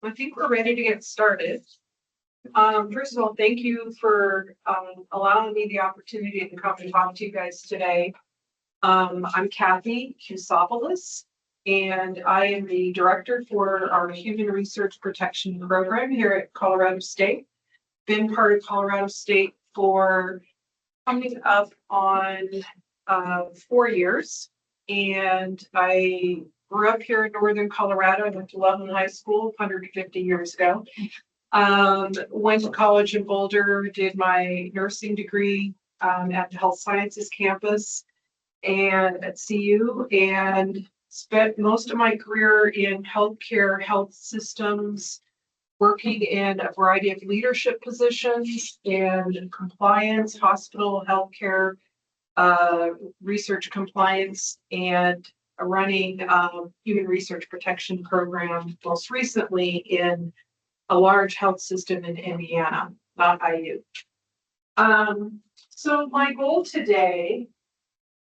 I think we're ready to get started. First of all, thank you for allowing me the opportunity to come and talk to you guys today. I'm Kathleen Kioussopoulos, and I am the director for our Human Research Protection Program here at Colorado State. Been part of Colorado State for coming up on 4 years, and I grew up here in northern Colorado. I went to Loveland High School 150 years ago. Went to college in Boulder, did my nursing degree at the Health Sciences campus and at CU, and spent most of my career in healthcare, health systems, working in a variety of leadership positions in compliance, hospital, healthcare, research compliance, and running human research protection program, most recently in a large health system in Indiana, not IU. So my goal today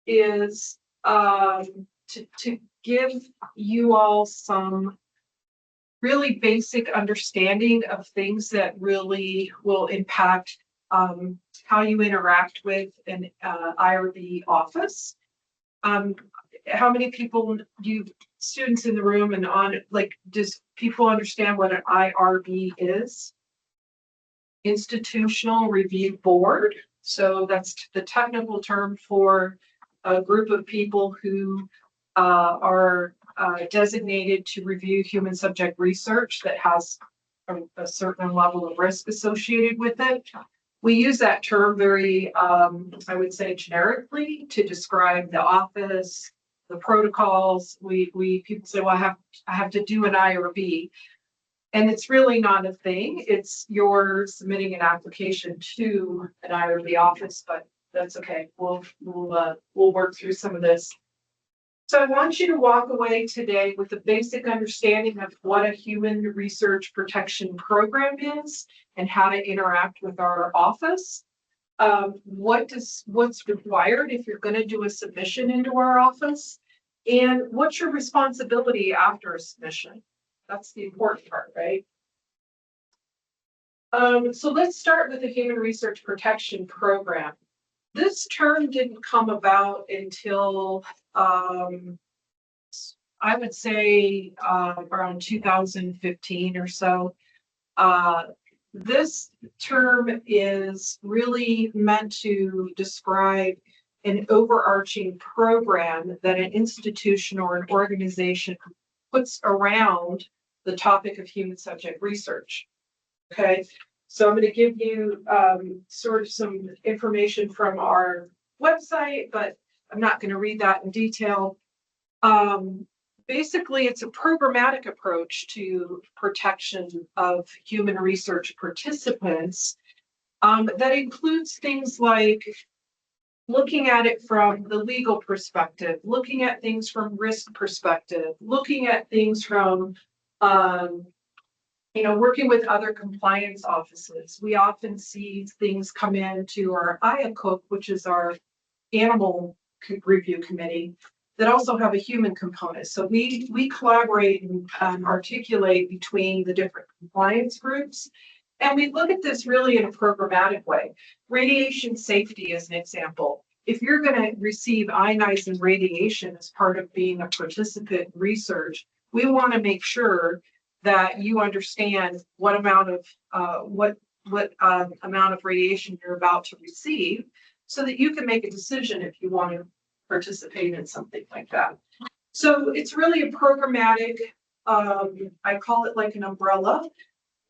is to give you all some really basic understanding of things that really will impact how you interact with an IRB office. How many people students in the room and does people understand what an IRB is? Institutional Review Board. So that's the technical term for a group of people who are designated to review human subject research that has a certain level of risk associated with it. We use that term very, I would say, generically to describe the office, the protocols. People say, well, I have to do an IRB, and it's really not a thing. It's you're submitting an application to an IRB office, but that's okay. We'll work through some of this. So I want you to walk away today with a basic understanding of what a human research protection program is and how to interact with our office. What's required if you're going to do a submission into our office, and what's your responsibility after a submission. That's the important part, right? So let's start with the Human Research Protection Program. This term didn't come about until I would say around 2015 or so. This term is really meant to describe an overarching program that an institution or an organization puts around the topic of human subject research. Okay, so I'm going to give you sort of some information from our website, but I'm not going to read that in detail. Basically, it's a programmatic approach to protection of human research participants that includes things like looking at it from the legal perspective, looking at things from risk perspective, looking at things from working with other compliance offices. We often see things come into our IACUC, which is our animal review committee, that also have a human component. So we collaborate and articulate between the different compliance groups. And we look at this really in a programmatic way. Radiation safety is an example. If you're going to receive ionizing radiation as part of being a participant in research, we want to make sure that you understand what amount of amount of radiation you're about to receive, so that you can make a decision if you want to participate in something like that. So it's really a programmatic, I call it like an umbrella.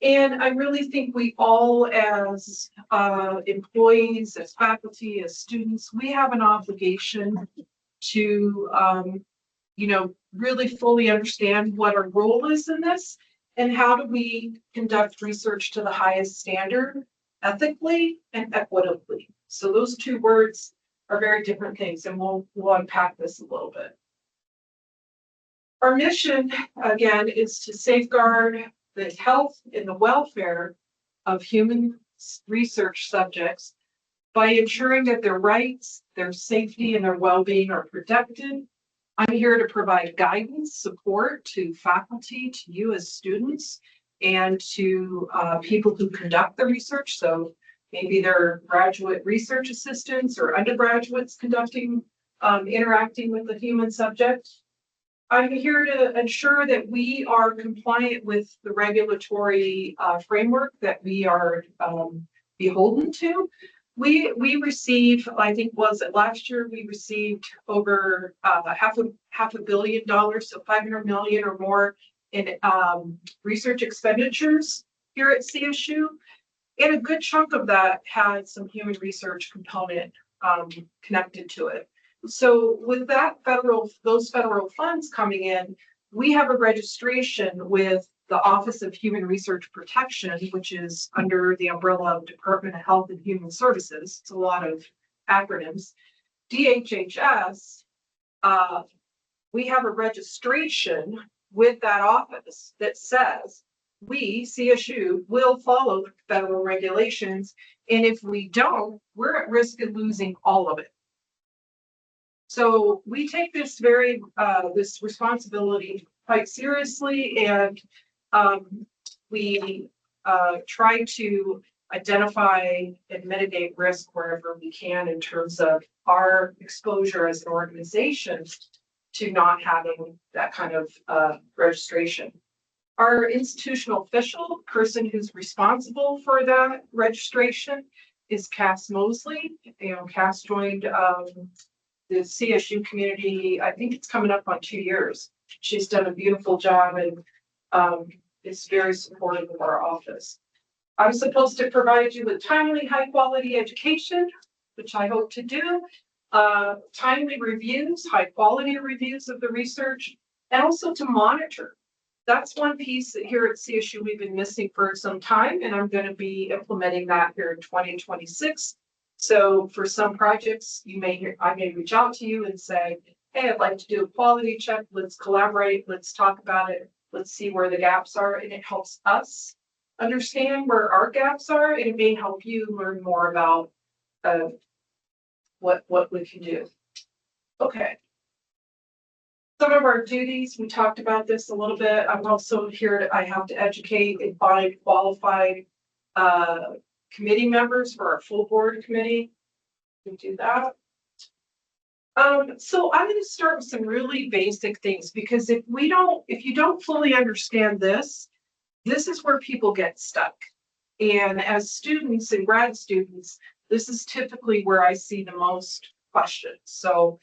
And I really think we all, as employees, as faculty, as students, we have an obligation to, really fully understand what our role is in this and how do we conduct research to the highest standard, ethically and equitably. So those two words are very different things, and we'll unpack this a little bit. Our mission, again, is to safeguard the health and the welfare of human research subjects by ensuring that their rights, their safety, and their well-being are protected. I'm here to provide guidance, support to faculty, to you as students, and to people who conduct the research. So maybe they're graduate research assistants or undergraduates conducting, interacting with the human subject. I'm here to ensure that we are compliant with the regulatory framework that we are beholden to. We receive, I think, was it last year, we received over half a billion dollars, so 500 million or more in research expenditures here at CSU. And a good chunk of that had some human research component connected to it. So with that those federal funds coming in, we have a registration with the Office of Human Research Protection, which is under the umbrella of Department of Health and Human Services. It's a lot of acronyms. DHHS, we have a registration with that office that says we, CSU, will follow federal regulations. And if we don't, we're at risk of losing all of it. So we take this this responsibility quite seriously, and we try to identify and mitigate risk wherever we can in terms of our exposure as an organization to not having that kind of registration. Our institutional official, person who's responsible for that registration, is Cass Mosley. You know, Cass joined the CSU community, I think it's coming up on 2 years. She's done a beautiful job and is very supportive of our office. I'm supposed to provide you with timely, high quality education, which I hope to do, timely reviews, high quality reviews of the research, and also to monitor. That's one piece that here at CSU we've been missing for some time, and I'm going to be implementing that here in 2026. So for some projects, I may reach out to you and say, hey, I'd like to do a quality check. Let's collaborate. Let's talk about it. Let's see where the gaps are. And it helps us understand where our gaps are. And it may help you learn more about what we can do. Okay. Some of our duties, we talked about this a little bit. I'm also here I have to educate and find qualified committee members for our full board committee. We do that. So I'm going to start with some really basic things, because if you don't fully understand this is where people get stuck. And as students and grad students, this is typically where I see the most questions. So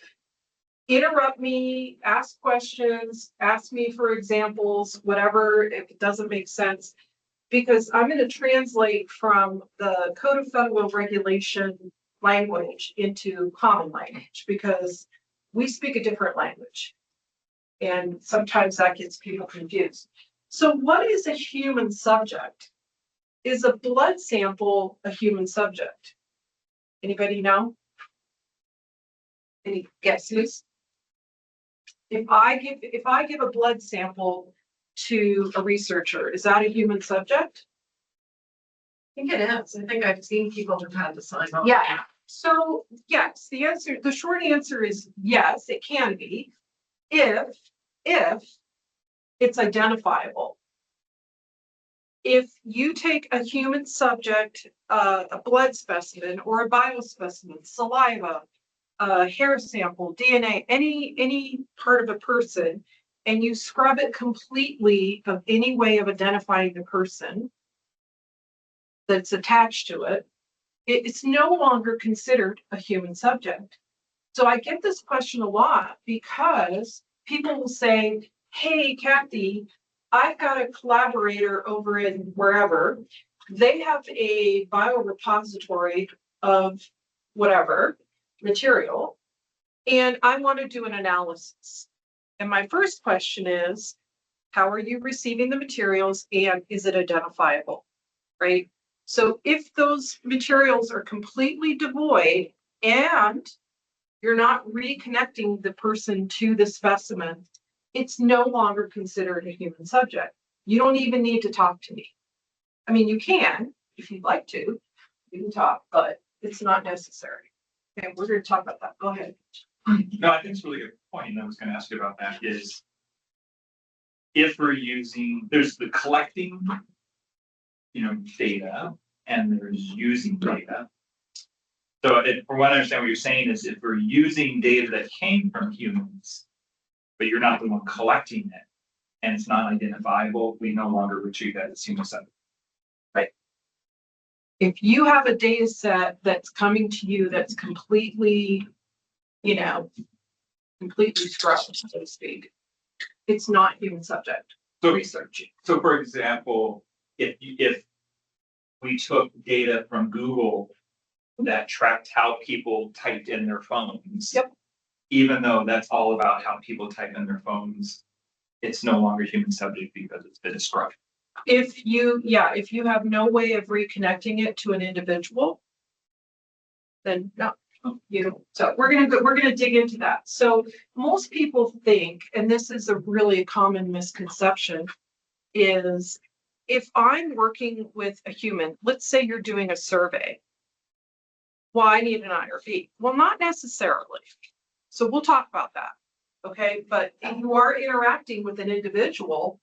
interrupt me, ask questions, ask me for examples, whatever, if it doesn't make sense, because I'm going to translate from the Code of Federal Regulation language into common language, because we speak a different language. And sometimes that gets people confused. So what is a human subject? Is a blood sample a human subject? Anybody know? Any guesses? If I give a blood sample to a researcher, is that a human subject? I think it is. I think I've seen people who've had to sign off. Yeah. So yes, the short answer is yes, it can be, if it's identifiable. If you take a human subject, a blood specimen or a biospecimen, saliva, hair sample, DNA, any part of a person, and you scrub it completely of any way of identifying the person that's attached to it, it's no longer considered a human subject. So I get this question a lot, because people will say, hey, Kathy, I've got a collaborator over in wherever. They have a biorepository of whatever material, and I want to do an analysis. And my first question is, how are you receiving the materials, and is it identifiable, right? So if those materials are completely devoid and you're not reconnecting the person to the specimen, it's no longer considered a human subject. You don't even need to talk to me. I mean, you can, if you'd like to, you can talk, but it's not necessary. Okay, we're going to talk about that. Go ahead. No, I think it's a really good point. And I was going to ask you about that is if we're using, there's the collecting, data, and there's using data. So from what I understand, what you're saying is if we're using data that came from humans, but you're not the one collecting it, and it's not identifiable, we no longer retrieve that as human subject. If you have a data set that's coming to you that's completely, completely scrubbed, so to speak, it's not human subject So, research. so for example, if we took data from Google that tracked how people typed in their phones. Yep. Even though that's all about how people type in their phones, it's no longer human subject because it's been scrubbed. If you have no way of reconnecting it to an individual, then no. So we're gonna dig into that. So most people think, and this is a really common misconception, is if I'm working with a human, let's say you're doing a survey. Well, I need an IRB. Well, not necessarily. So we'll talk about that. Okay, but you are interacting with an individual,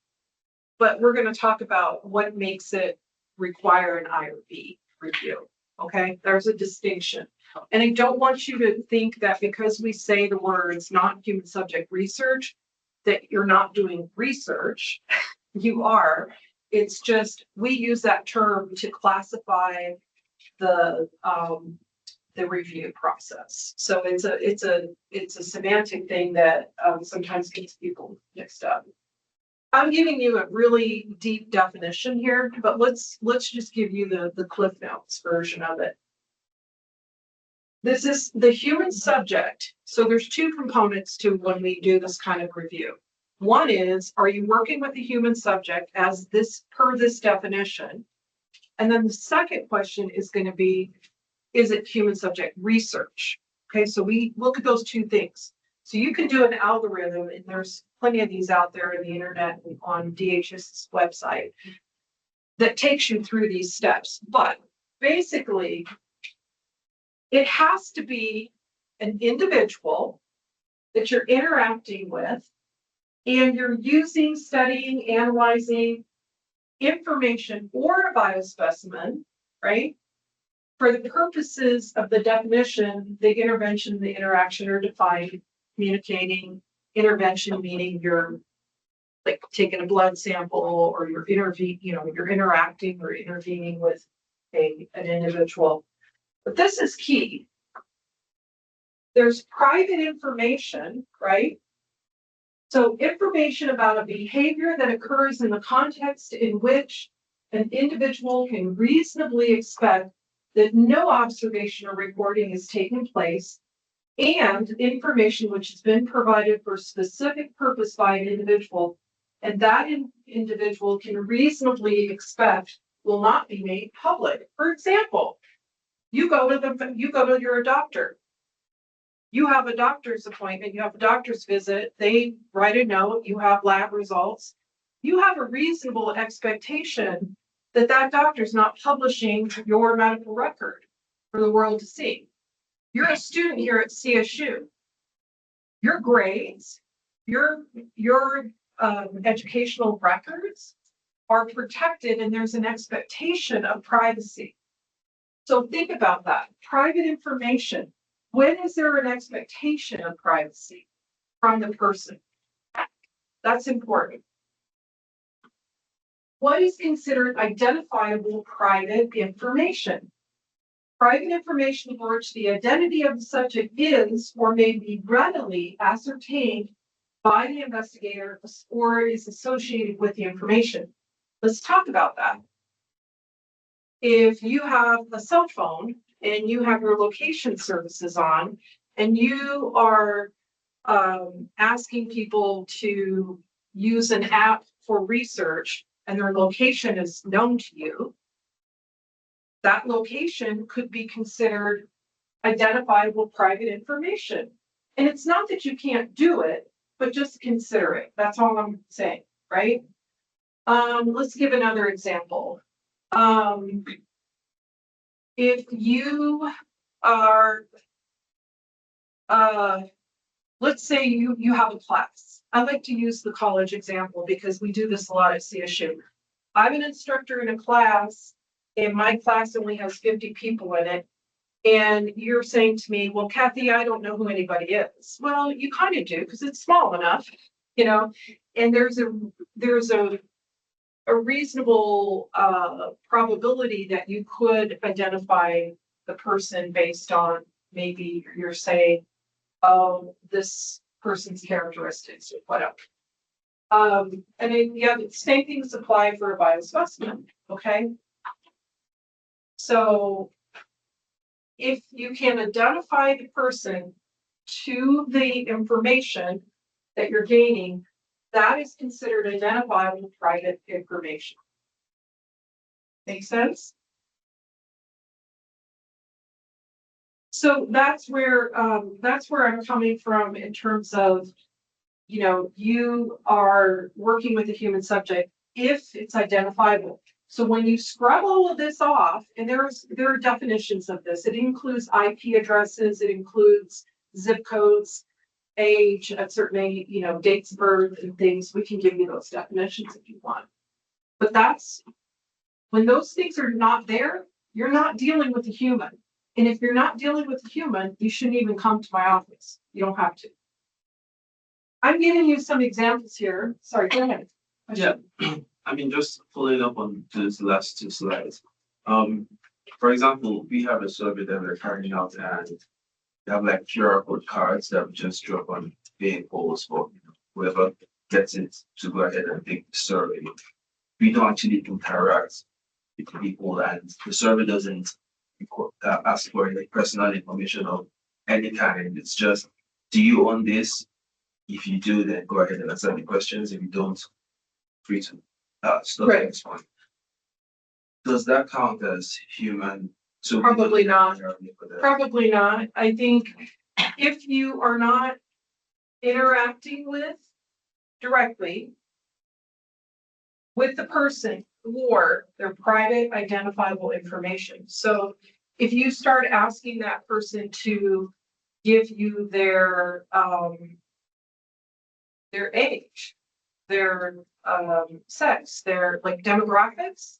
but we're going to talk about what makes it require an IRB review. Okay, there's a distinction. And I don't want you to think that because we say the words not human subject research, that you're not doing research. You are. It's just we use that term to classify the review process. So it's a semantic thing that sometimes gets people mixed up. I'm giving you a really deep definition here, but let's just give you the Cliff Notes version of it. This is the human subject. So there's two components to when we do this kind of review. One is, are you working with the human subject as this per this definition? And then the second question is going to be, is it human subject research? Okay, so we look at those two things. So you can do an algorithm, and there's plenty of these out there on the internet and on DHS's website that takes you through these steps. But basically, it has to be an individual that you're interacting with, and you're using, studying, analyzing information or a biospecimen, right? For the purposes of the definition, the intervention, the interaction are defined, communicating, intervention meaning you're like taking a blood sample or you're you're interacting or intervening with an individual. But this is key. There's private information, right? So information about a behavior that occurs in the context in which an individual can reasonably expect that no observation or recording is taking place, and information which has been provided for a specific purpose by an individual, and that individual can reasonably expect will not be made public. For example, you go to your doctor. You have a doctor's appointment, you have a doctor's visit, they write a note, you have lab results. You have a reasonable expectation that that doctor's not publishing your medical record for the world to see. You're a student here at CSU. Your grades, your educational records are protected, and there's an expectation of privacy. So think about that. Private information. When is there an expectation of privacy from the person? That's important. What is considered identifiable private information? Private information for which the identity of the subject is or may be readily ascertained by the investigator or is associated with the information. Let's talk about that. If you have a cell phone and you have your location services on, and you are asking people to use an app for research, and their location is known to you, that location could be considered identifiable private information. And it's not that you can't do it, but just consider it. That's all I'm saying, right? Let's give another example. If you are, let's say you have a class I like to use the college example because we do this a lot at CSU. I'm an instructor in a class, and my class only has 50 people in it. And you're saying to me, well, Kathy, I don't know who anybody is. Well, you kind of do because it's small enough, and there's a reasonable probability that you could identify the person based on maybe you're saying, oh, this person's characteristics or whatever. And then, yeah, the same things apply for a biospecimen, okay? So if you can identify the person to the information that you're gaining, that is considered identifiable private information. Make sense? So that's where I'm coming from in terms of, you are working with a human subject if it's identifiable. So when you scrub all of this off, and there are definitions of this, it includes IP addresses, it includes zip codes, age, a certain age, dates of birth and things. We can give you those definitions if you want. But that's when those things are not there, you're not dealing with a human. And if you're not dealing with a human, you shouldn't even come to my office. You don't have to. I'm giving you some examples here. Sorry, go ahead. Yeah, I mean, just following up on those last two slides. For example, we have a survey that we're carrying out, and we have like QR code cards that we just drop on main polls for whoever gets it to go ahead and take the survey. We don't actually interact with people, and the survey doesn't ask for any personal information of any kind. It's just, do you own this? If you do, then go ahead and answer the questions. If you don't, free to stop the next one. Does that count as human? So Probably not. Probably not. I think if you are not interacting directly with the person or their private identifiable information. So if you start asking that person to give you their age, their sex, their like demographics,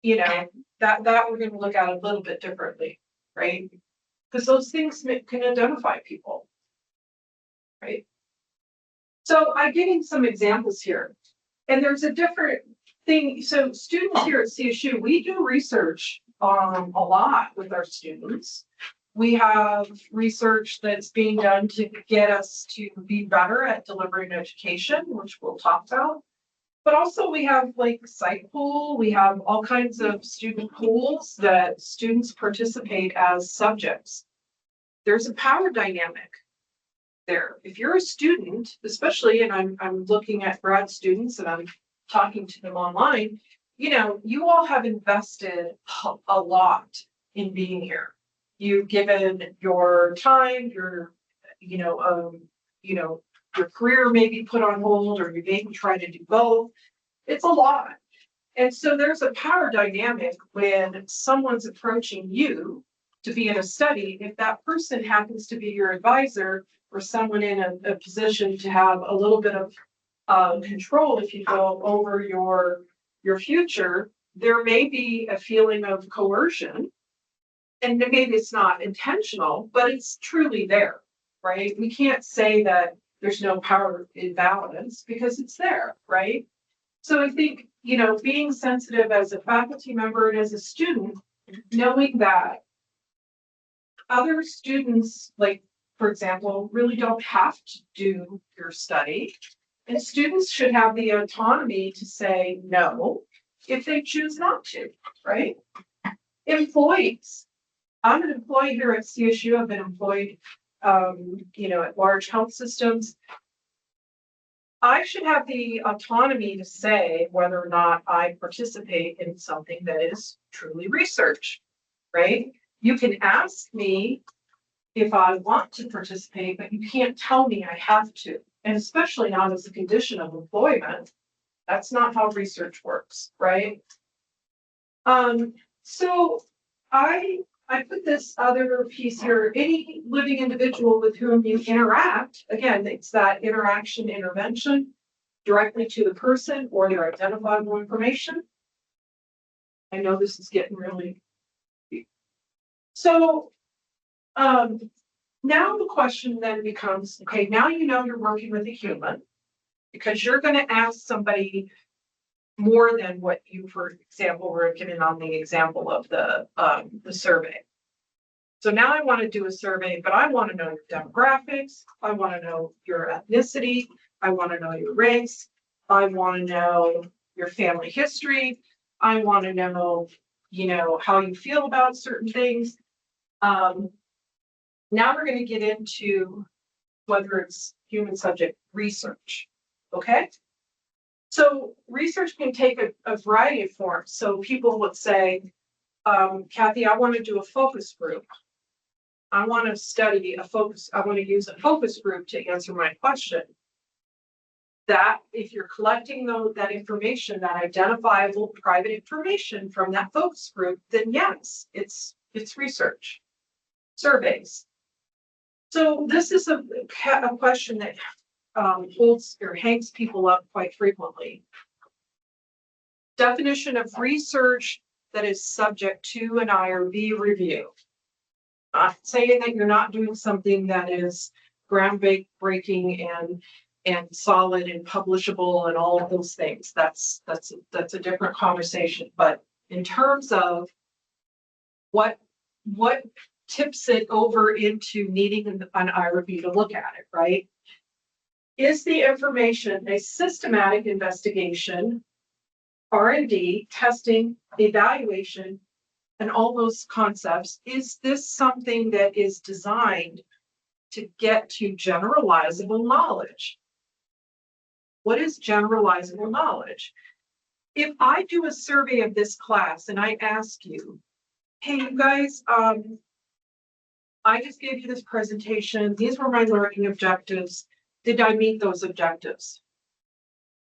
that we're going to look at a little bit differently, right? Because those things can identify people, right? So I'm giving some examples here, and there's a different thing. So students here at CSU, we do research a lot with our students. We have research that's being done to get us to be better at delivering education, which we'll talk about. But also we have like site pool, we have all kinds of student pools that students participate as subjects. There's a power dynamic there. If you're a student, especially, and I'm looking at grad students and I'm talking to them online, you all have invested a lot in being here. You've given your time, your career may be put on hold, or you maybe try to do both. It's a lot. And so there's a power dynamic when someone's approaching you to be in a study. If that person happens to be your advisor or someone in a position to have a little bit of control, if you will, over your future, there may be a feeling of coercion. And maybe it's not intentional, but it's truly there, right? We can't say that there's no power imbalance because it's there, right? So I think, being sensitive as a faculty member and as a student, knowing that other students, like, for example, really don't have to do your study, and students should have the autonomy to say no if they choose not to, right? Employees. I'm an employee here at CSU. I've been employed, at large health systems. I should have the autonomy to say whether or not I participate in something that is truly research, right? You can ask me if I want to participate, but you can't tell me I have to, and especially not as a condition of employment. That's not how research works, right? So I I put this other piece here, any living individual with whom you interact, again, it's that interaction intervention directly to the person or their identifiable information. I know this is getting really deep. So, now the question then becomes, okay, now you know you're working with a human because you're going to ask somebody more than what you, for example, were given on the example of the survey. So now I want to do a survey, but I want to know your demographics. I want to know your ethnicity. I want to know your race. I want to know your family history. I want to know, how you feel about certain things. Now we're going to get into whether it's human subject research. Okay. So research can take a variety of forms. So people would say, Kathy, I want to do a focus group. I want to study a focus. I want to use a focus group to answer my question. That if you're collecting that information, that identifiable private information from that focus group, then yes, it's research, surveys. So this is a question that holds or hangs people up quite frequently. Definition of research that is subject to an IRB review. Not saying that you're not doing something that is groundbreaking and solid and publishable and all of those things. That's a different conversation. But in terms of what tips it over into needing an IRB to look at it, right? Is the information a systematic investigation, R&D, testing, evaluation, and all those concepts? Is this something that is designed to get to generalizable knowledge? What is generalizable knowledge? If I do a survey of this class and I ask you, hey, you guys, I just gave you this presentation. These were my learning objectives. Did I meet those objectives?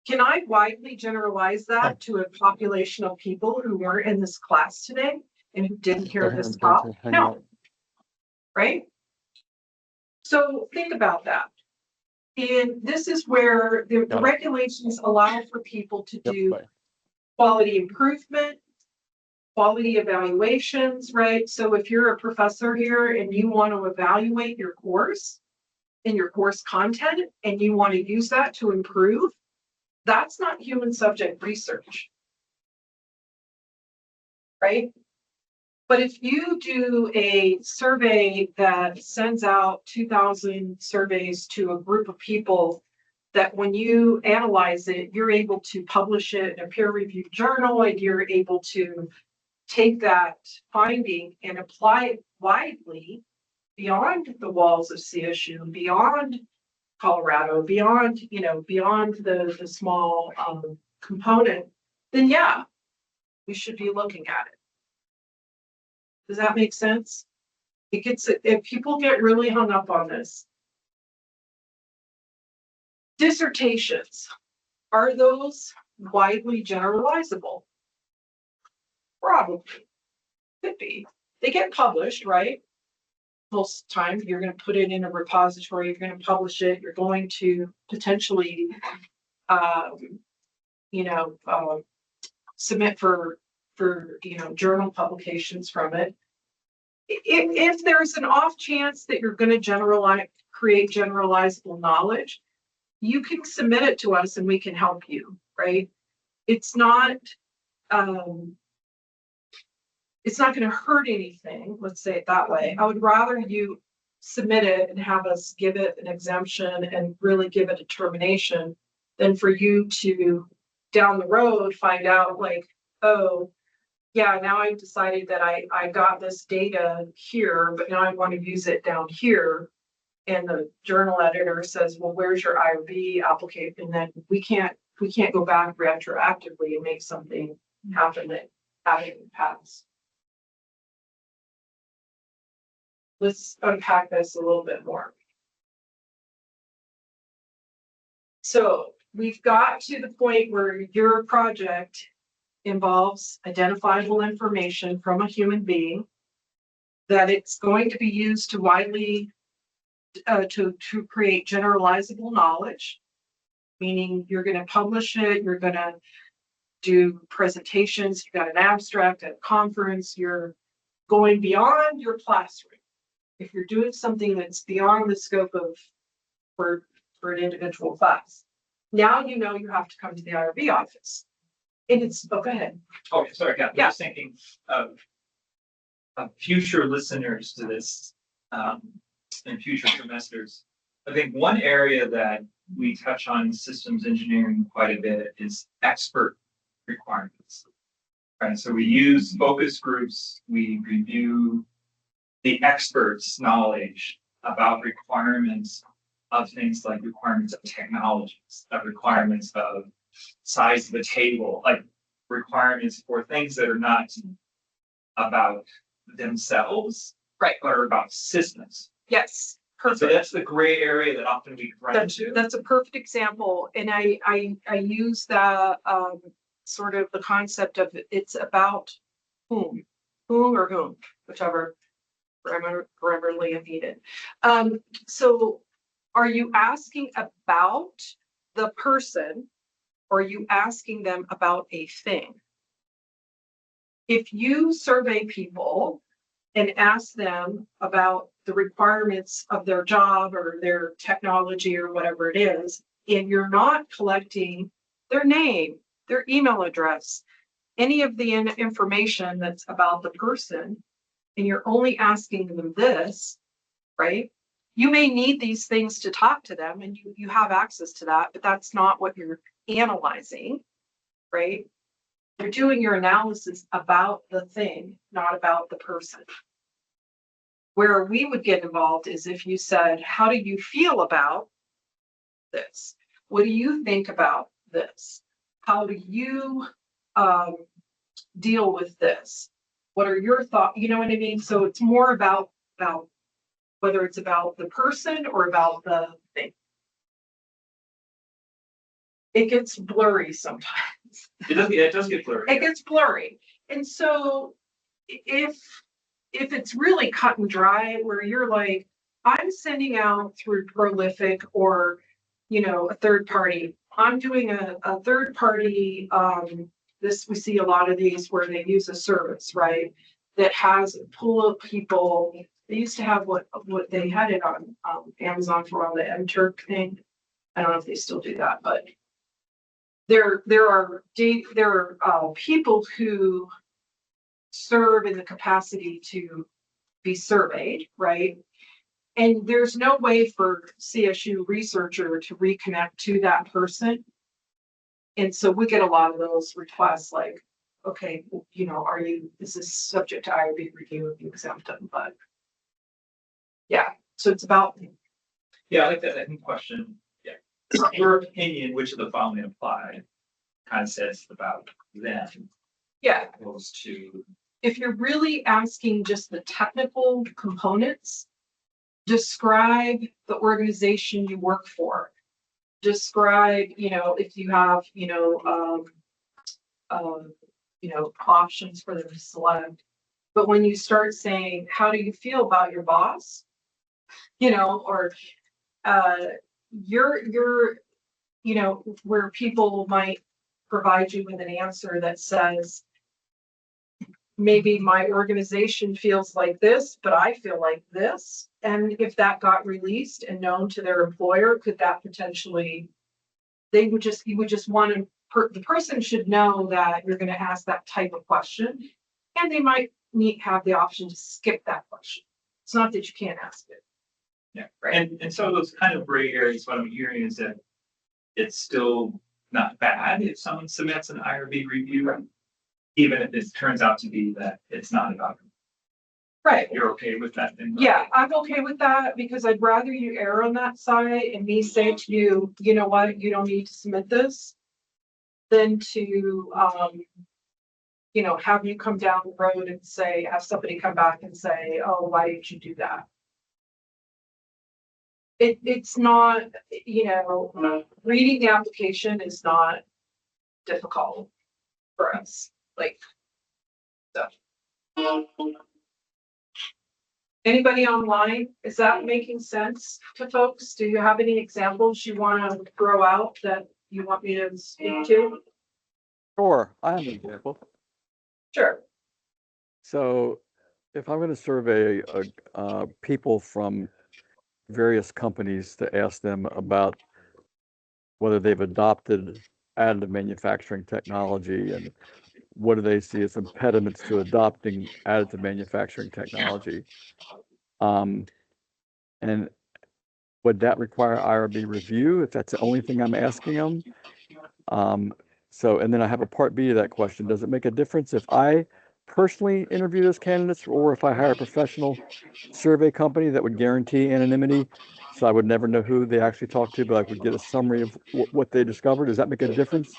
Can I widely generalize that to a population of people who were in this class today and who didn't hear this talk? No, right? So think about that. And this is where the regulations allow for people to do quality improvement, quality evaluations, right? So if you're a professor here and you want to evaluate your course and your course content and you want to use that to improve, that's not human subject research, right? But if you do a survey that sends out 2,000 surveys to a group of people, that when you analyze it, you're able to publish it in a peer-reviewed journal, and you're able to take that finding and apply it widely beyond the walls of CSU, beyond Colorado, beyond the small component, then yeah, we should be looking at it. Does that make sense? If people get really hung up on this. Dissertations, are those widely generalizable? Probably, could be. They get published, right? Most time you're going to put it in a repository, you're going to publish it, you're going to potentially submit for journal publications from it. If there's an off chance that you're going to create generalizable knowledge, you can submit it to us and we can help you, right? It's not going to hurt anything, let's say it that way. I would rather you submit it and have us give it an exemption and really give a determination than for you to down the road find out like, oh, yeah, now I've decided that I got this data here, but now I want to use it down here. And the journal editor says, well, where's your IRB application? And then we can't go back retroactively and make something happen that hadn't passed. Let's unpack this a little bit more. So we've got to the point where your project involves identifiable information from a human being. that it's going to be used to widely, to create generalizable knowledge, meaning you're going to publish it, you're going to do presentations, you've got an abstract at a conference, you're going beyond your classroom. If you're doing something that's beyond the scope of for an individual class, now you know you have to come to the IRB office. And it's, oh, go ahead. Oh, sorry, Kath, Yeah. I'm just thinking of future listeners to this, in future semesters. I think one area that we touch on in systems engineering quite a bit is expert requirements. Right, so we use focus groups, we review the experts' knowledge about requirements of things like requirements of technologies, of requirements of size of the table, like requirements for things that are not about themselves, Right. but are about systems. Yes, So perfect. that's the gray area that often we run into. That's a perfect example. And I use that, sort of the concept of it's about whom or whom, whichever grammarly needed. So are you asking about the person, or are you asking them about a thing? If you survey people and ask them about the requirements of their job or their technology or whatever it is, and you're not collecting their name, their email address, any of the information that's about the person, and you're only asking them this, right? You may need these things to talk to them, and you have access to that, but that's not what you're analyzing, right? You're doing your analysis about the thing, not about the person. Where we would get involved is if you said, how do you feel about this? What do you think about this? How do you deal with this? What are your thoughts? You know what I mean? So it's more about whether it's about the person or about the thing. It gets blurry sometimes. It does get blurry. It gets blurry. And so if it's really cut and dry, where you're like, I'm sending out through Prolific or, a third party, I'm doing a third party, we see a lot of these where they use a service, right? That has a pool of people. They used to have what they had it on Amazon for all the MTurk thing. I don't know if they still do that, but there are people who serve in the capacity to be surveyed, right? And there's no way for CSU researcher to reconnect to that person. And so we get a lot of those requests like, okay, is this subject to IRB review if you exempt them? But yeah, so it's about. Yeah, I like that. I think question. Yeah. Your opinion, which of the following apply, kind of says about them. Yeah. Opposed to. If you're really asking just the technical components, describe the organization you work for. Describe, if you have, options for them to select. But when you start saying, how do you feel about your boss? Or where people might provide you with an answer that says, maybe my organization feels like this, but I feel like this. And if that got released and known to their employer, could that potentially, you would just want to, the person should know that you're going to ask that type of question, and they might have the option to skip that question. It's not that you can't ask it. Yeah, right. And so those kind of gray areas, what I'm hearing is that it's still not bad if someone submits an IRB review, even if it turns out to be that it's not about them. Right. You're okay with that then? Yeah, I'm okay with that because I'd rather you err on that side and me say to you, you know what, you don't need to submit this, than to have you come down the road and have somebody come back and say, oh, why didn't you do that? It's not, reading the application is not difficult for us. Like, so. Anybody online? Is that making sense to folks? Do you have any examples you want to throw out that you want me to speak to? Sure, I have an example. Sure. So if I'm going to survey people from various companies to ask them about whether they've adopted additive manufacturing technology and what do they see as impediments to adopting additive manufacturing technology, and would that require IRB review if that's the only thing I'm asking them? And then I have a part B to that question. Does it make a difference if I personally interview those candidates or if I hire a professional survey company that would guarantee anonymity? So I would never know who they actually talked to, but I would get a summary of what they discovered. Does that make a difference?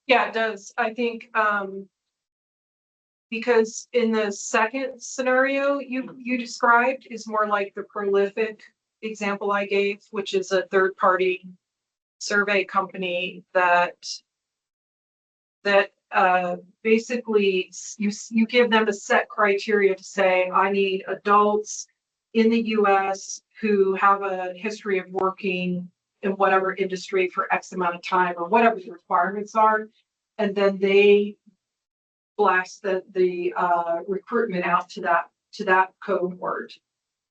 Yeah, it does. I think because in the second scenario you described is more like the prolific example I gave, which is a third-party survey company that basically you give them a set criteria to say, I need adults in the US who have a history of working in whatever industry for X amount of time or whatever the requirements are. And then they blast the recruitment out to that cohort.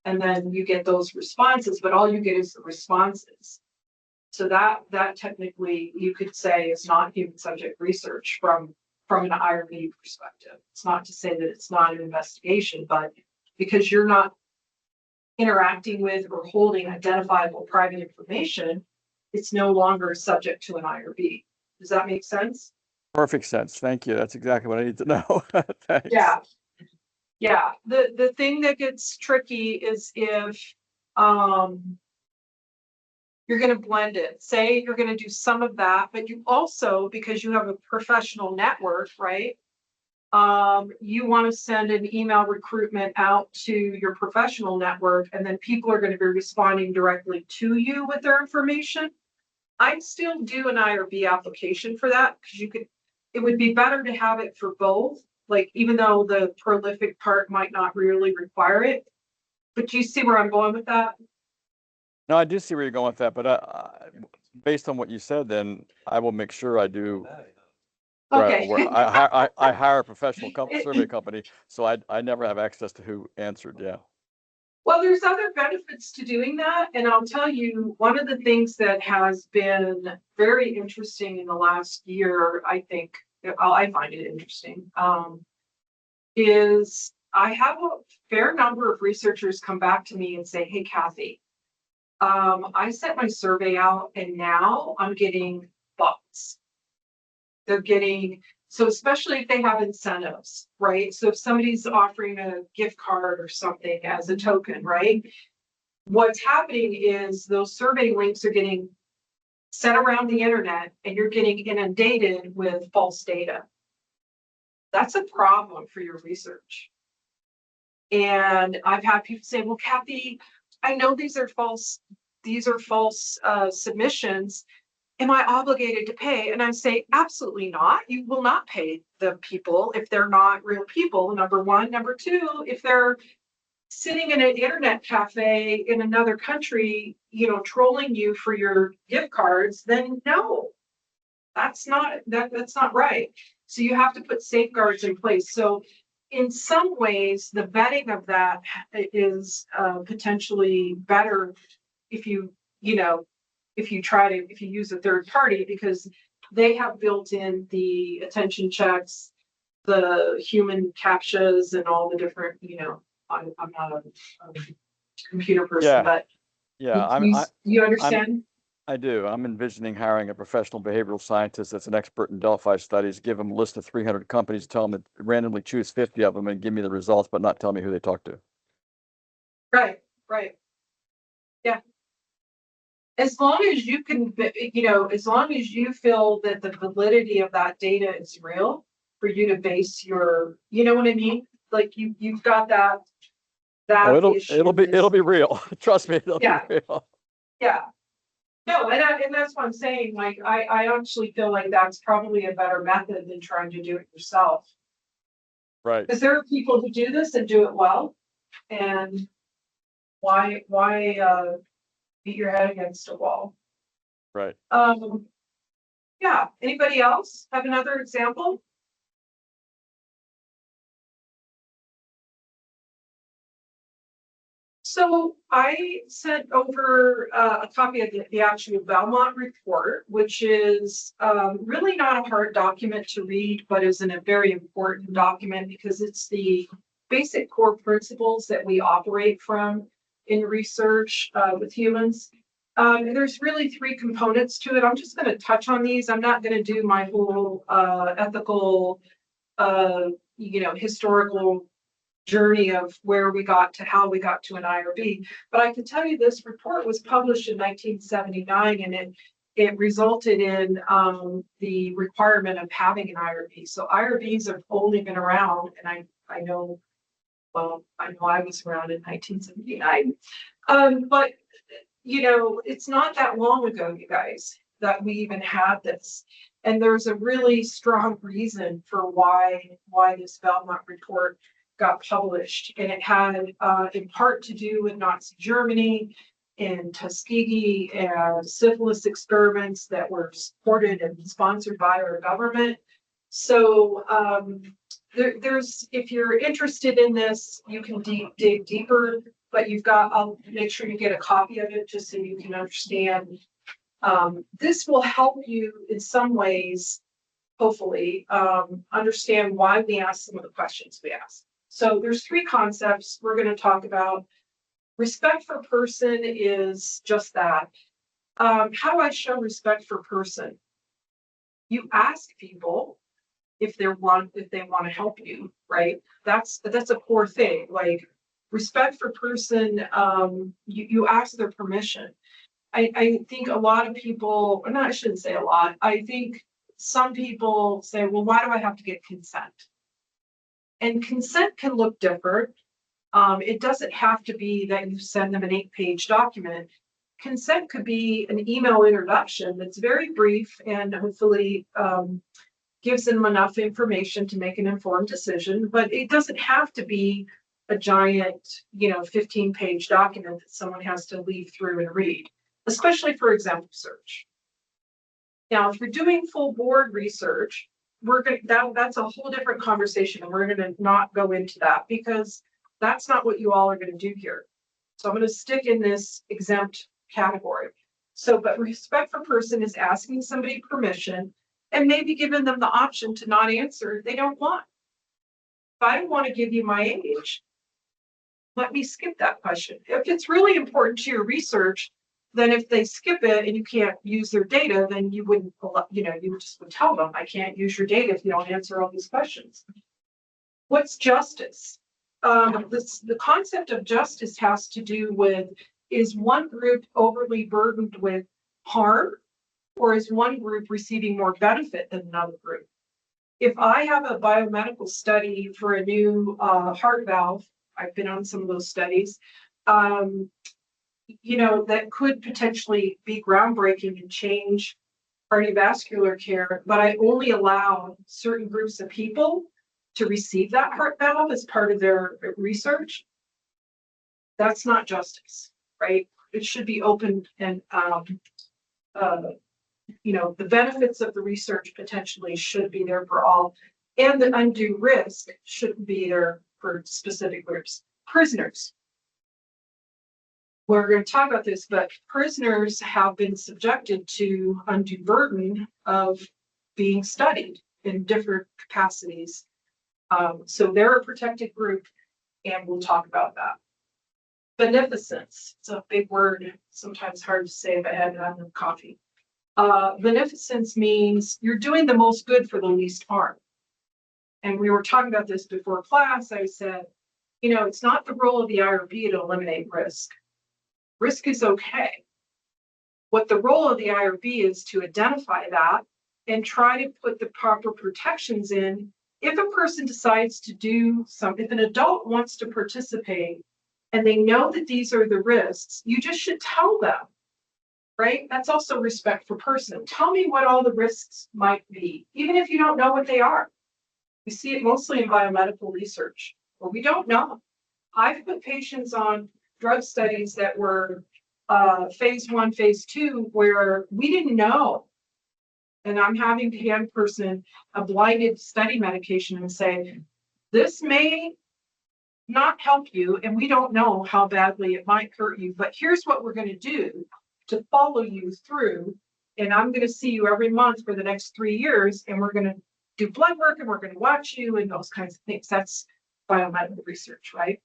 And then you get those responses, but all you get is the responses. So that technically you could say is not human subject research from an IRB perspective. It's not to say that it's not an investigation, but because you're not interacting with or holding identifiable private information, it's no longer subject to an IRB. Does that make sense? Perfect sense. Thank you. That's exactly what I need to know. Thanks. Yeah. Yeah. The thing that gets tricky is if you're going to blend it. Say you're going to do some of that, but you also, because you have a professional network, right? You want to send an email recruitment out to your professional network, and then people are going to be responding directly to you with their information. I'd still do an IRB application for that because it would be better to have it for both. Like, even though the prolific part might not really require it, but do you see where I'm going with that? No, I do see where you're going with that, but based on what you said, then I will make sure I do. Okay. I hire a professional survey company, so I never have access to who answered. Yeah. Well, there's other benefits to doing that. And I'll tell you, one of the things that has been very interesting in the last year, I think, I find it interesting, is I have a fair number of researchers come back to me and say, hey, Kathy, I sent my survey out and now I'm getting bucks. They're getting, so especially if they have incentives, right? So if somebody's offering a gift card or something as a token, right? What's happening is those survey links are getting sent around the internet and you're getting inundated with false data. That's a problem for your research. And I've had people say, well, Kathy, I know these are false submissions. Am I obligated to pay? And I say, absolutely not. You will not pay the people if they're not real people, number one. Number two, if they're sitting in an internet cafe in another country, trolling you for your gift cards, then no, that's not right. So you have to put safeguards in place. So in some ways, the vetting of that is potentially better if you use a third party, because they have built in the attention checks, the human captchas, and all the different, I'm not a computer person, but you understand? I do. I'm envisioning hiring a professional behavioral scientist that's an expert in Delphi studies, give them a list of 300 companies, tell them to randomly choose 50 of them and give me the results, but not tell me who they talked to. Right. Yeah. As long as you can, as long as you feel that the validity of that data is real for you to base your, you know what I mean? Like you've got that. It'll be real. Trust me, it'll be real. Yeah. No, and that's what I'm saying. Like, I actually feel like that's probably a better method than trying to do it yourself. Right. Because there are people who do this and do it well. And Why, beat your head against a wall? Right. Yeah, anybody else have another example? So I sent over a copy of the actual Belmont report, which is really not a hard document to read, but is a very important document because it's the basic core principles that we operate from in research with humans. There's really three components to it. I'm just going to touch on these. I'm not going to do my whole ethical, historical journey of where we got to how we got to an IRB. But I can tell you this report was published in 1979 and it resulted in the requirement of having an IRB. So IRBs have only been around, and I know I was around in 1979. But it's not that long ago, you guys, that we even had this. And there's a really strong reason for why this Belmont report got published, and it had in part to do with Nazi Germany and Tuskegee and syphilis experiments that were supported and sponsored by our government. So there's, if you're interested in this, you can dig deeper, but I'll make sure you get a copy of it just so you can understand. This will help you in some ways, hopefully, understand why we ask some of the questions we ask. So there's three concepts we're going to talk about. Respect for person is just that. How do I show respect for person? You ask people if they want to help you, right? That's a core thing. Like respect for person, you ask their permission. I think a lot of people, or not, I shouldn't say a lot. I think some people say, well, why do I have to get consent? And consent can look different. It doesn't have to be that you send them an 8-page document. Consent could be an email introduction that's very brief and hopefully gives them enough information to make an informed decision, but it doesn't have to be a giant, 15-page document that someone has to leaf through and read, especially for example search. Now, if you're doing full board research, that's a whole different conversation, and we're going to not go into that because that's not what you all are going to do here. So I'm going to stick in this exempt category. So, but respect for person is asking somebody permission and maybe giving them the option to not answer if they don't want. If I don't want to give you my age, let me skip that question. If it's really important to your research, then if they skip it and you can't use their data, then you wouldn't, you just would tell them, I can't use your data if you don't answer all these questions. What's justice? The concept of justice has to do with, is one group overly burdened with harm, or is one group receiving more benefit than another group? If I have a biomedical study for a new heart valve, I've been on some of those studies, that could potentially be groundbreaking and change cardiovascular care, but I only allow certain groups of people to receive that heart valve as part of their research. That's not justice, right? It should be open and, the benefits of the research potentially should be there for all, and the undue risk shouldn't be there for specific groups. Prisoners. We're going to talk about this, but prisoners have been subjected to undue burden of being studied in different capacities. So they're a protected group, and we'll talk about that. Beneficence. It's a big word, sometimes hard to say if I hadn't had enough coffee. Beneficence means you're doing the most good for the least harm. And we were talking about this before class. I said, it's not the role of the IRB to eliminate risk. Risk is okay. What the role of the IRB is to identify that and try to put the proper protections in. If a person decides to do something, if an adult wants to participate and they know that these are the risks, you just should tell them, right? That's also respect for person. Tell me what all the risks might be, even if you don't know what they are. We see it mostly in biomedical research, where we don't know. I've put patients on drug studies that were phase 1, phase 2, where we didn't know. And I'm having to hand person a blinded study medication and say, this may not help you, and we don't know how badly it might hurt you, but here's what we're going to do to follow you through. And I'm going to see you every month for the next 3 years, and we're going to do blood work, and we're going to watch you, and those kinds of things. That's biomedical research, right?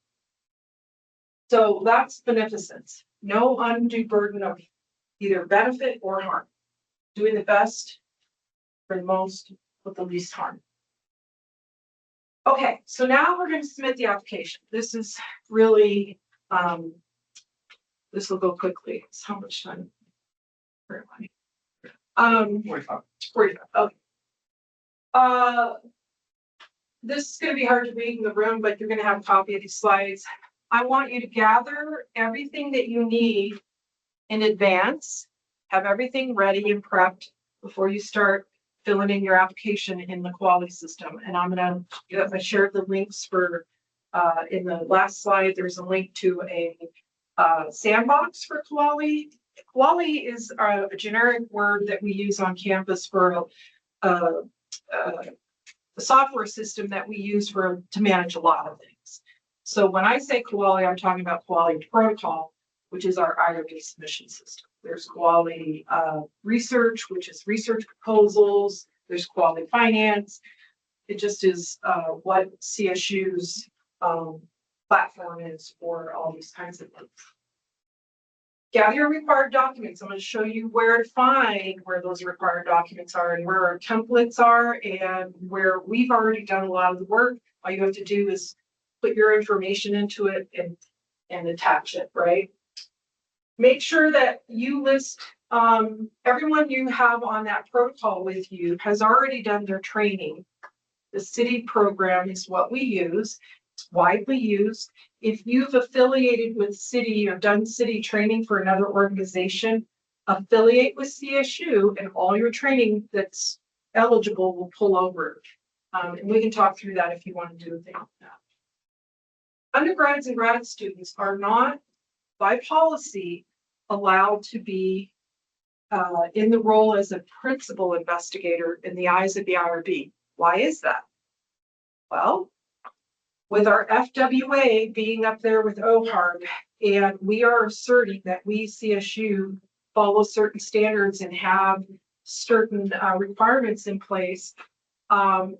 So that's beneficence. No undue burden of either benefit or harm. Doing the best for the most with the least harm. Okay, so now we're going to submit the application. This is really, this will go quickly. It's how much time? Where am I? 45. 45. Okay. This is going to be hard to read in the room, but you're going to have a copy of these slides. I want you to gather everything that you need in advance, have everything ready and prepped before you start filling in your application in the quality system. And I'm going to, I shared the links for, in the last slide, there's a link to a sandbox for quality. Quality is a generic word that we use on campus for a software system that we use to manage a lot of things. So when I say quality, I'm talking about quality protocol, which is our IRB submission system. There's quality research, which is research proposals. There's quality finance. It just is what CSU's platform is for all these kinds of things. Gather your required documents. I'm going to show you where to find where those required documents are and where our templates are and where we've already done a lot of the work. All you have to do is put your information into it and attach it, right? Make sure that you list everyone you have on that protocol with you has already done their training. The city program is what we use. It's widely used. If you've affiliated with city or done city training for another organization, affiliate with CSU and all your training that's eligible will pull over. And we can talk through that if you want to do a thing like that. Undergrads and grad students are not, by policy, allowed to be in the role as a principal investigator in the eyes of the IRB. Why is that? Well, with our FWA being up there with OHARB, and we are asserting that we CSU follow certain standards and have certain requirements in place,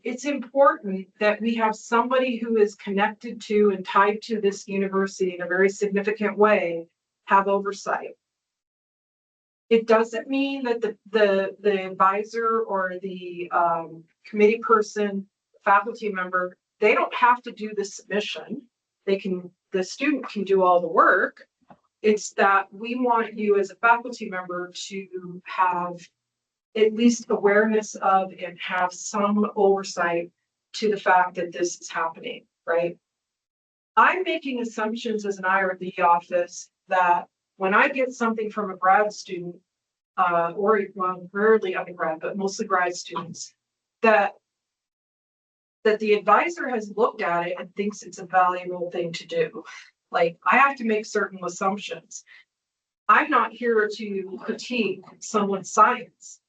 it's important that we have somebody who is connected to and tied to this university in a very significant way have oversight. It doesn't mean that the advisor or the committee person, faculty member, they don't have to do the submission. The student can do all the work. It's that we want you as a faculty member to have at least awareness of and have some oversight to the fact that this is happening, right? I'm making assumptions as an IRB office that when I get something from a grad student, or well, rarely undergrad, but mostly grad students, that the advisor has looked at it and thinks it's a valuable thing to do. Like, I have to make certain assumptions. I'm not here to critique someone's science.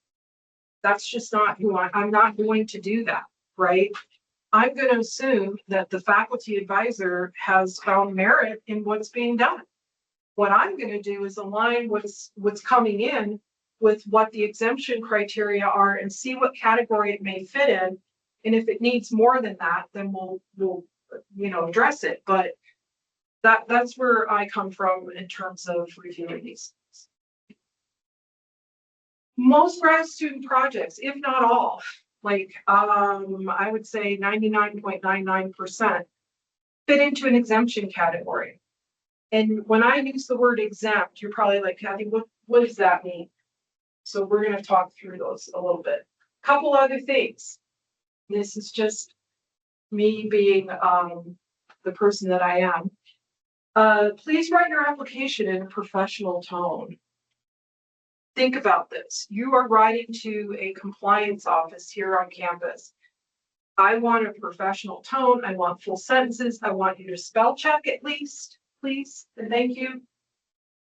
That's just not who I'm not going to do that, right? I'm going to assume that the faculty advisor has found merit in what's being done. What I'm going to do is align what's coming in with what the exemption criteria are and see what category it may fit in. And if it needs more than that, then we'll address it. But that's where I come from in terms of reviewing these things. Most grad student projects, if not all, like I would say 99.99% fit into an exemption category. And when I use the word exempt, you're probably like, Kathy, what does that mean? So we're going to talk through those a little bit. Couple other things. This is just me being the person that I am. Please write your application in a professional tone. Think about this. You are writing to a compliance office here on campus. I want a professional tone. I want full sentences. I want you to spell check at least. please, and thank you.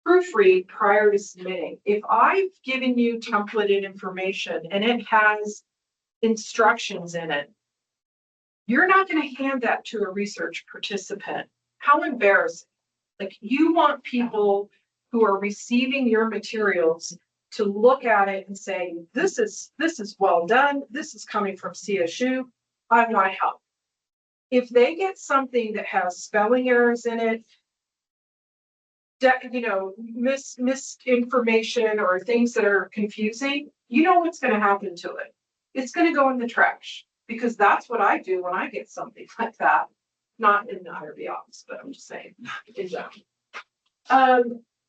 Proofread prior to submitting. If I've given you templated information and it has instructions in it, you're not going to hand that to a research participant. How embarrassing. Like, you want people who are receiving your materials to look at it and say, this is well done. This is coming from CSU. I want to help. If they get something that has spelling errors in it, misinformation or things that are confusing, you know what's going to happen to it. It's going to go in the trash, because that's what I do when I get something like that. Not in the IRB office, but I'm just saying in general.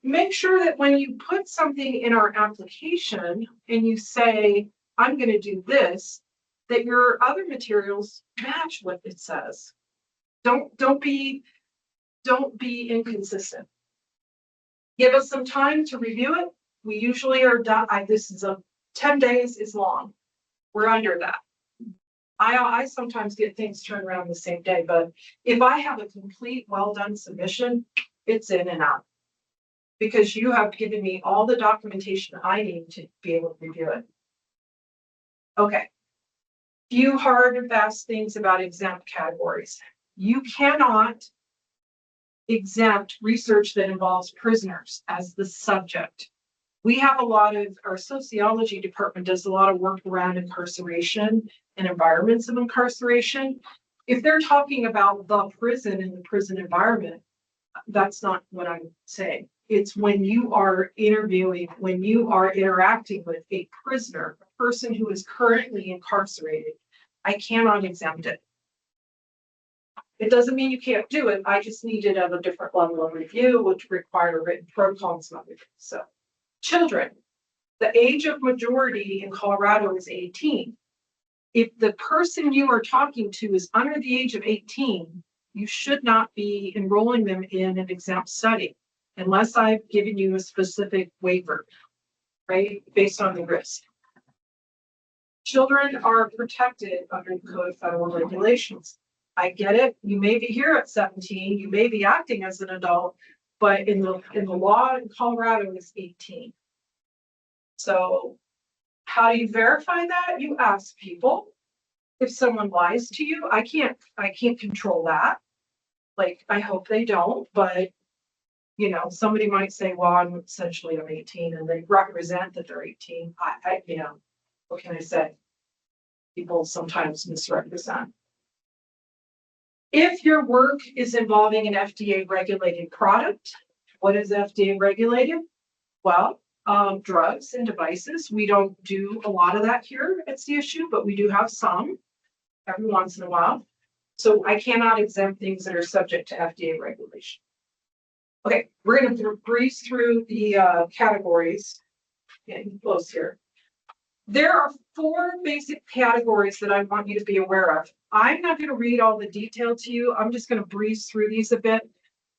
Make sure that when you put something in our application and you say, I'm going to do this, that your other materials match what it says. Don't be inconsistent. Give us some time to review it. We usually are done. 10 days is long. We're under that. I sometimes get things turned around the same day, but if I have a complete, well done submission, it's in and out, because you have given me all the documentation I need to be able to review it. Okay. Few hard and fast things about exempt categories. You cannot exempt research that involves prisoners as the subject. We have our sociology department does a lot of work around incarceration and environments of incarceration. If they're talking about the prison and the prison environment, that's not what I'm saying. It's when you are interviewing, when you are interacting with a prisoner, a person who is currently incarcerated, I cannot exempt it. It doesn't mean you can't do it. I just need it at a different level of review, which require written protocols and everything. So, children, the age of majority in Colorado is 18. If the person you are talking to is under the age of 18, you should not be enrolling them in an exempt study unless I've given you a specific waiver, right, based on the risk. Children are protected under the Code of Federal Regulations. I get it. You may be here at 17. You may be acting as an adult, but in the law in Colorado is 18. So how do you verify that? You ask people. If someone lies to you, I can't control that. Like, I hope they don't, but somebody might say, well, I'm 18, and they represent that they're 18. What can I say? People sometimes misrepresent. If your work is involving an FDA regulated product, what is FDA regulated? Well, drugs and devices. We don't do a lot of that here at CSU, but we do have some every once in a while. So I cannot exempt things that are subject to FDA regulation. Okay, we're going to breeze through the categories. Getting close here. There are 4 basic categories that I want you to be aware of. I'm not going to read all the detail to you. I'm just going to breeze through these a bit.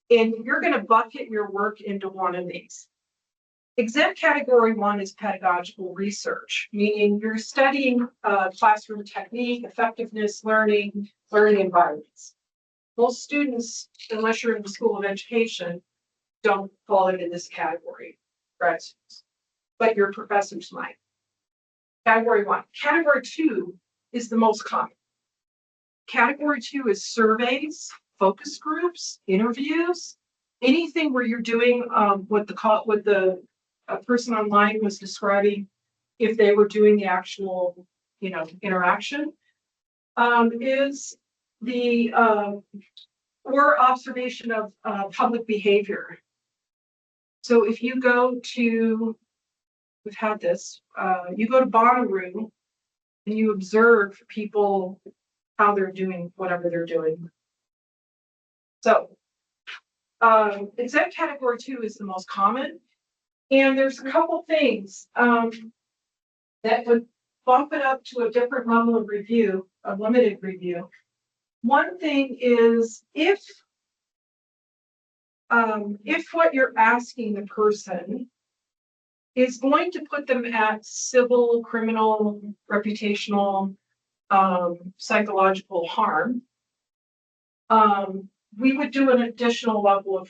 And you're going to bucket your work into one of these. Exempt category 1 is pedagogical research, meaning you're studying classroom technique, effectiveness, learning environments. Most students, unless you're in the School of Education, don't fall into this category, grad students, but your professors might. Category 1. Category 2 is the most common. Category 2 is surveys, focus groups, interviews, anything where you're doing what the person online was describing, if they were doing the actual, interaction, is the or observation of public behavior. So if you go to, we've had this, you go to Bonnaroo and you observe people, how they're doing whatever they're doing. So exempt category 2 is the most common. And there's a couple things that would bump it up to a different level of review, a limited review. One thing is if what you're asking the person is going to put them at civil, criminal, reputational, psychological harm, we would do an additional level of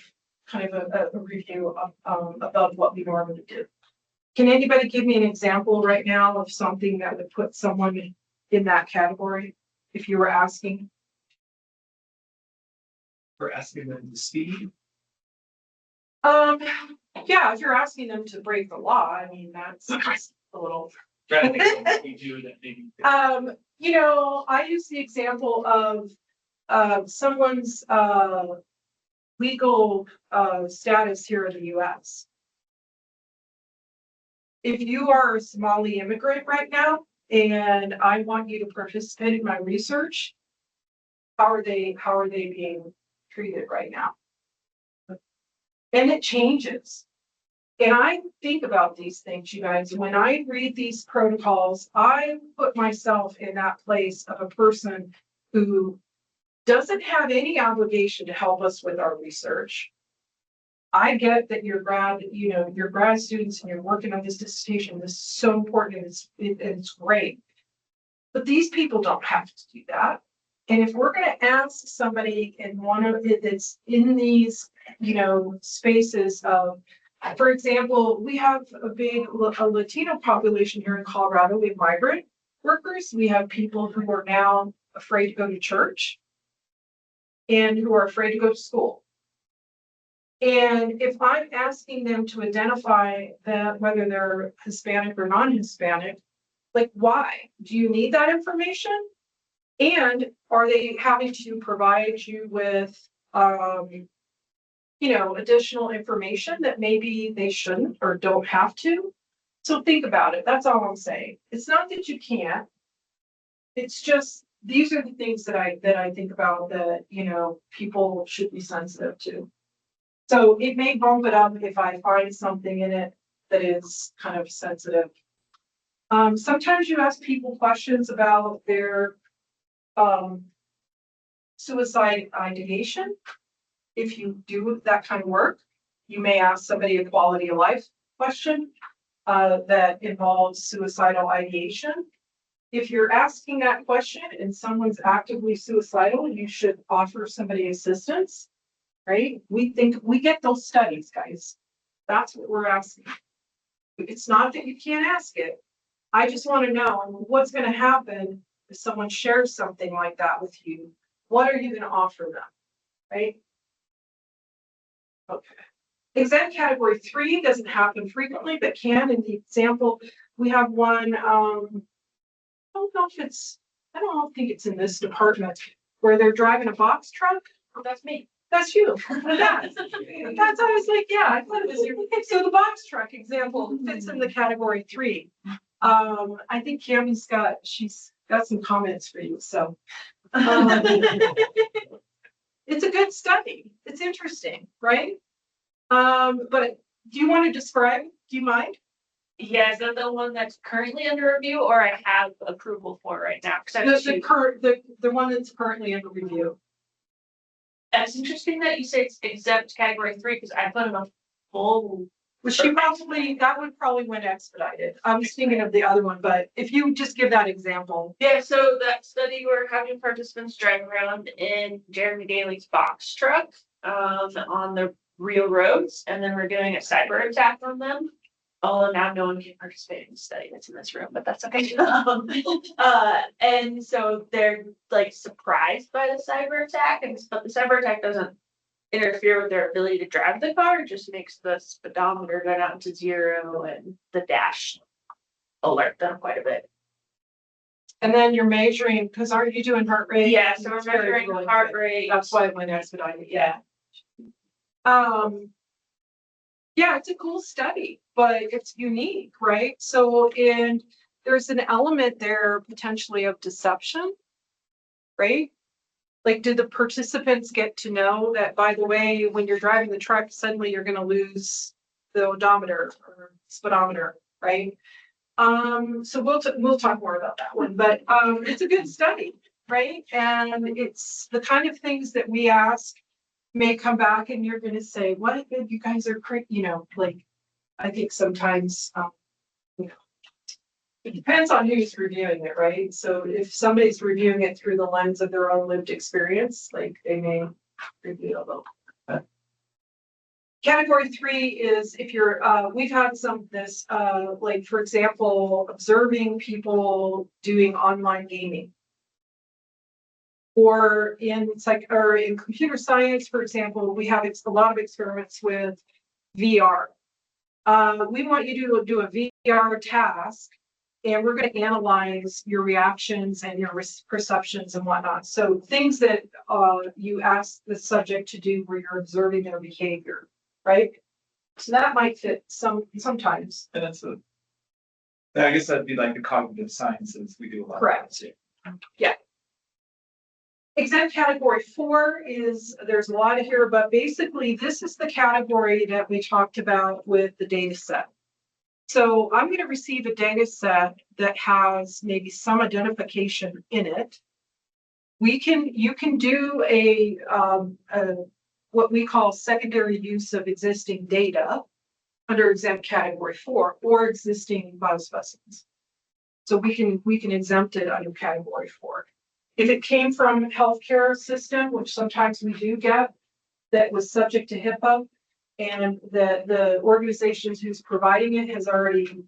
kind of a review above what we normally do. Can anybody give me an example right now of something that would put someone in that category, if you were asking? For asking them to speed. Yeah, if you're asking them to break the law, I mean, that's just a little. Trying to think of what we do that maybe. You know, I use the example of someone's legal status here in the US. If you are a Somali immigrant right now, and I want you to participate in my research, how are they being treated right now? And it changes. And I think about these things, you guys. When I read these protocols, I put myself in that place of a person who doesn't have any obligation to help us with our research. I get that you're grad students and you're working on this dissertation. This is so important and it's great. But these people don't have to do that. And if we're going to ask somebody in one of that's in these, spaces of, for example, we have a Latino population here in Colorado. We have migrant workers. We have people who are now afraid to go to church and who are afraid to go to school. And if I'm asking them to identify that whether they're Hispanic or non-Hispanic, like, why? Do you need that information? And are they having to provide you with, additional information that maybe they shouldn't or don't have to? So think about it. That's all I'm saying. It's not that you can't. It's just, these are the things that I think about that, people should be sensitive to. So it may bump it up if I find something in it that is kind of sensitive. Sometimes you ask people questions about their suicide ideation. If you do that kind of work, you may ask somebody a quality of life question that involves suicidal ideation. If you're asking that question and someone's actively suicidal, you should offer somebody assistance, right? We get those studies, guys. That's what we're asking. It's not that you can't ask it. I just want to know what's going to happen if someone shares something like that with you. What are you going to offer them, right? Okay. Exam category 3 doesn't happen frequently, but can. In the example, we have one, I don't think it's in this department, where they're driving a box truck. Oh, that's me. That's you. Yeah. I was like, yeah, I thought it was you. So the box truck example fits in the category 3. I think Cammie's she's got some comments for you. So it's a good study. It's interesting, right? But do you want to describe? Do you mind? Yeah, is that the one that's currently under review, or I have approval for right now? The one that's currently under review. That's interesting that you say it's exempt category 3, because I put in a full. Well, that would probably went expedited. I was thinking of the other one, but if you just give that example. Yeah, so that study, we're having participants drive around in Jeremy Daly's box truck on the real roads, and then we're doing a cyber attack on them. Oh, now no one can participate in the study that's in this room, but that's okay. And so they're like surprised by the cyber attack, but the cyber attack doesn't interfere with their ability to drive the car. It just makes the speedometer go down to 0 and the dash alert them quite a bit. And then you're measuring, because aren't you doing heart rate? Yeah, so we're measuring heart rate. That's why it went expedited. Yeah. Yeah, it's a cool study, but it's unique, right? So, and there's an element there potentially of deception, right? Like, do the participants get to know that, by the way, when you're driving the truck, suddenly you're going to lose the odometer or speedometer, right? So we'll talk more about that one, but it's a good study, right? And it's the kind of things that we ask may come back and you're going to say, what, you guys are crazy, like, I think sometimes, it depends on who's reviewing it, right? So if somebody's reviewing it through the lens of their own lived experience, like, they may review a little. Category 3 is if you're, we've had some of this, like, for example, observing people doing online gaming. Or in or in computer science, for example, we have a lot of experiments with VR. We want you to do a VR task, and we're going to analyze your reactions and your perceptions and whatnot. So things that you ask the subject to do where you're observing their behavior, right? So that might fit sometimes. And that's I guess that'd be like the cognitive sciences. We do a lot. Correct. Yeah. Exempt category 4 is, there's a lot of here, but basically this is the category that we talked about with the data set. So I'm going to receive a data set that has maybe some identification in it. You can do a what we call secondary use of existing data under exempt category 4 or existing biospecimens. So we can exempt it under category 4. If it came from healthcare system, which sometimes we do get, that was subject to HIPAA, and the organizations who's providing it has already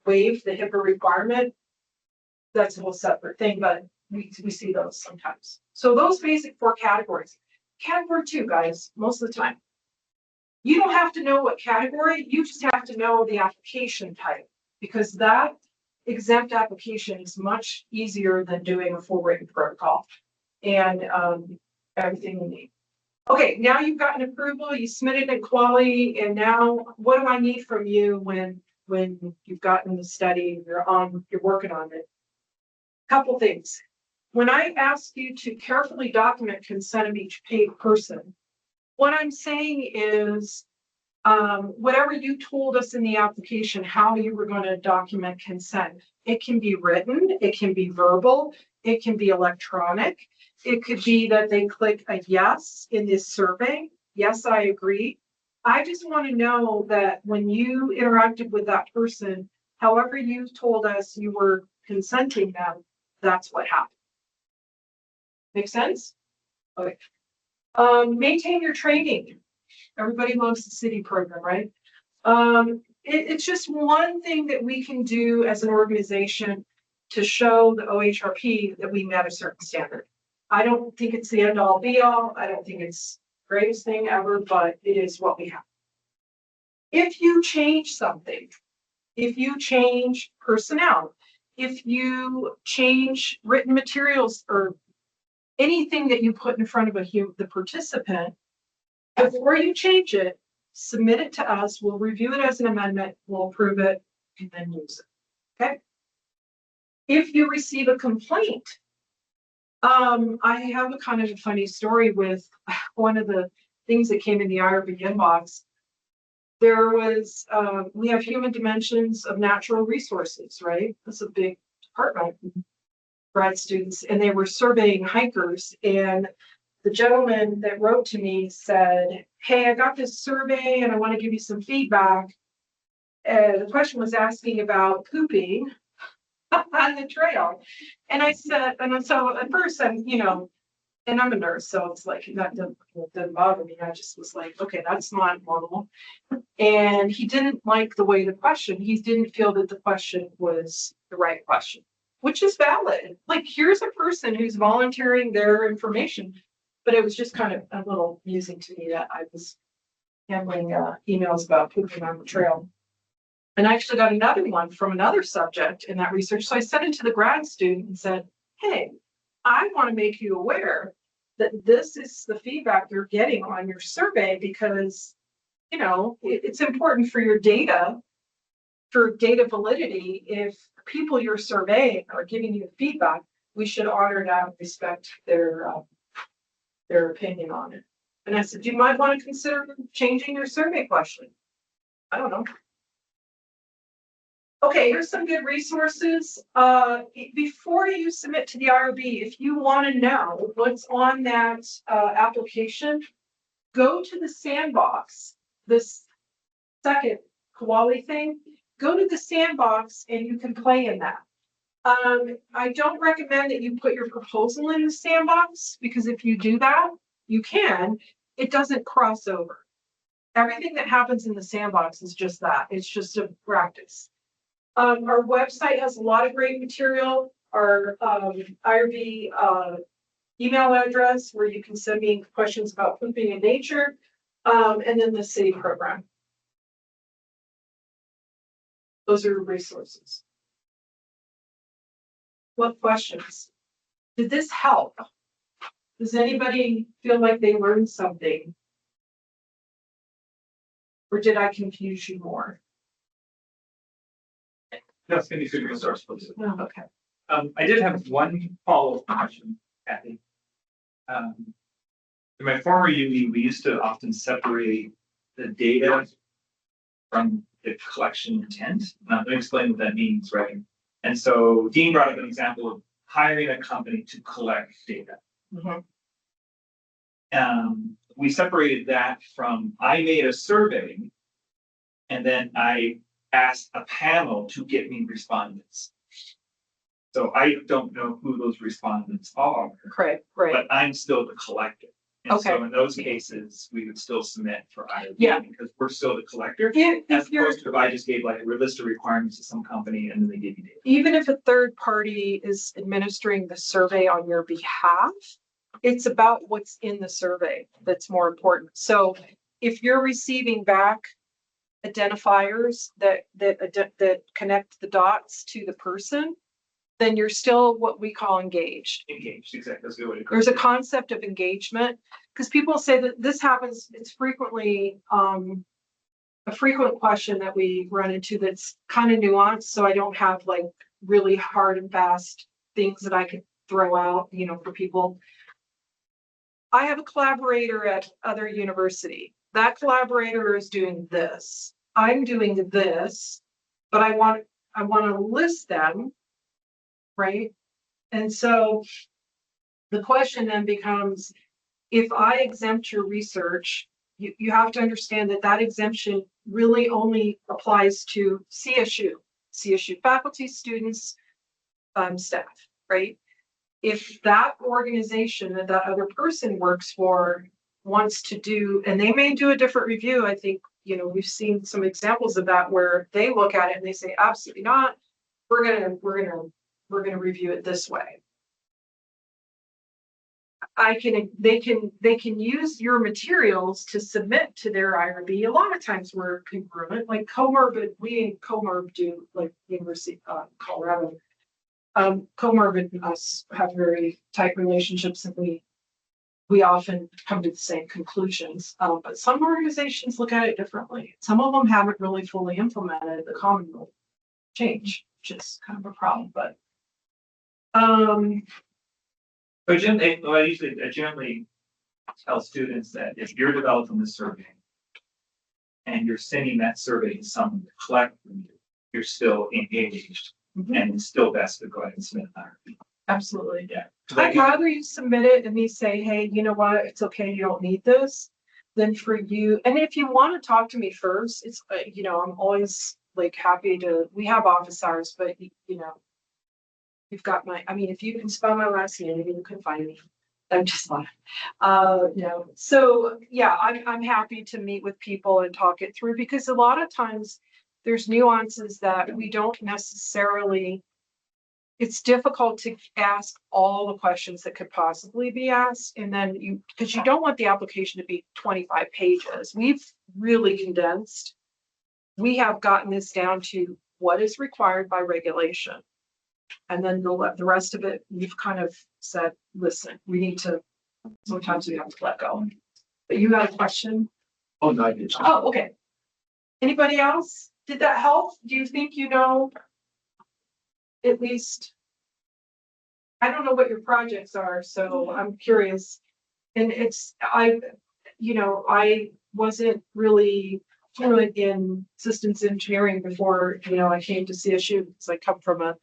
waived the HIPAA requirement, that's a whole separate thing, but we see those sometimes. So those basic 4 categories. Category 2, guys, most of the time. You don't have to know what category, you just have to know the application type, because that exempt application is much easier than doing a full written protocol and everything you need. Okay, now you've gotten approval, you submitted in quality, and now what do I need from you when you've gotten the study, you're working on it? Couple things. When I ask you to carefully document consent of each paid person, what I'm saying is whatever you told us in the application, how you were going to document consent. It can be written, it can be verbal, it can be electronic. It could be that they click a yes in this survey. Yes, I agree. I just want to know that when you interacted with that person, however you told us you were consenting them, that's what happened. Make sense? Okay. Maintain your training. Everybody loves the city program, right? It's just one thing that we can do as an organization to show the OHRP that we met a certain standard. I don't think it's the end all be all. I don't think it's the greatest thing ever, but it is what we have. If you change something, if you change personnel, if you change written materials or anything that you put in front of the participant, before you change it, submit it to us. We'll review it as an amendment, we'll approve it, and then use it. Okay. If you receive a complaint, I have a kind of a funny story with one of the things that came in the IRB inbox. There was, we have human dimensions of natural resources, right? That's a big department, grad students, and they were surveying hikers, and the gentleman that wrote to me said, hey, I got this survey and I want to give you some feedback. The question was asking about pooping on the trail. And I said, and so at first I'm, and I'm a nurse, so it's like, that doesn't bother me. I just was like, okay, that's not normal. And he didn't like the way the question, he didn't feel that the question was the right question, which is valid. Like, here's a person who's volunteering their information. But it was just kind of a little amusing to me that I was handling emails about pooping on the trail. And I actually got another one from another subject in that research. So I sent it to the grad student and said, hey, I want to make you aware that this is the feedback you're getting on your survey because, it's important for your data, for data validity. If people you're surveying are giving you feedback, we should honor that and respect their opinion on it. And I said, you might want to consider changing your survey question. I don't know. Okay, here's some good resources. Before you submit to the IRB, if you want to know what's on that application, go to the sandbox, this second koala thing, go to the sandbox and you can play in that. I don't recommend that you put your proposal in the sandbox because if you do that, you can, it doesn't cross over. Everything that happens in the sandbox is just that. It's just a practice. Our website has a lot of great material. Our IRB email address where you can send me questions about pooping in nature, and then the city program. Those are resources. What questions? Did this help? Does anybody feel like they learned something? Or did I confuse you more? That's gonna be good resource, please. No, okay. I did have one follow-up question, Kathy. In my former uni, we used to often separate the data from the collection intent. Now, let me explain what that means, right? And so Dean brought up an example of hiring a company to collect data. Mhm. We separated that from, I made a survey and then I asked a panel to get me respondents. So I don't know who those respondents are, Correct, right. but I'm still the collector. And so Okay. in those cases, we would still submit for IRB Yeah. because we're still the collector. If As you're, opposed to if I just gave like a list of requirements to some company and then they give you data. even if a third party is administering the survey on your behalf, it's about what's in the survey that's more important. So if you're receiving back identifiers that connect the dots to the person, then you're still what we call engaged. Engaged, exactly. That's a good way to. There's a concept of engagement because people say that this happens. It's frequently a frequent question that we run into that's kind of nuanced. So I don't have like really hard and fast things that I could throw out, for people. I have a collaborator at other university. That collaborator is doing this. I'm doing this, but I want to list them, right? And so the question then becomes, if I exempt your research, you have to understand that exemption really only applies to CSU faculty, students, staff, right? If that organization that other person works for wants to do, and they may do a different review, I think, we've seen some examples of that where they look at it and they say, absolutely not. We're gonna review it this way. They can use your materials to submit to their IRB. A lot of times we're congruent, like comorbid, we in comorb do, like University of Colorado. Comorbid and us have very tight relationships, and we often come to the same conclusions. But some organizations look at it differently. Some of them haven't really fully implemented the common rule change, which is kind of a problem. But I generally tell students that if you're developing the survey and you're sending that survey to someone to collect from you, you're still engaged. And it's still best to go ahead and submit an IRB. absolutely. Yeah. I'd rather you submit it and me say, hey, you know what, it's okay, you don't need this, than for you. And if you want to talk to me first, it's, I'm always like happy to, we have office hours, but you've got if you can spell my last name, you can find me. I'm just fine. So yeah, I'm happy to meet with people and talk it through, because a lot of times there's nuances that we don't necessarily, it's difficult to ask all the questions that could possibly be asked. And then because you don't want the application to be 25 pages. We've really condensed. We have gotten this down to what is required by regulation. And then the rest of it, we've kind of said, listen, sometimes we have to let go. But you had a question? Oh, no, I did. Oh, okay. Anybody else? Did that help? Do you think at least, I don't know what your projects are, so I'm curious. And I wasn't really fluent in systems engineering before, I came to CSU, because I come from a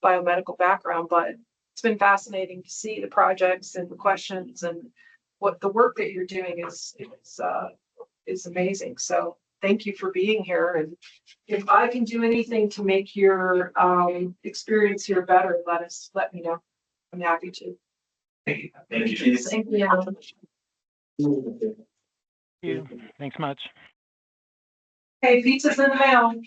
biomedical background, but it's been fascinating to see the projects and the questions and what the work that you're doing is amazing. So thank you for being here. And if I can do anything to make your experience here better, let me know. I'm happy to. Thank you. Thank you. Thank you. Thank you. Thanks much. Hey, pizza's in the mail.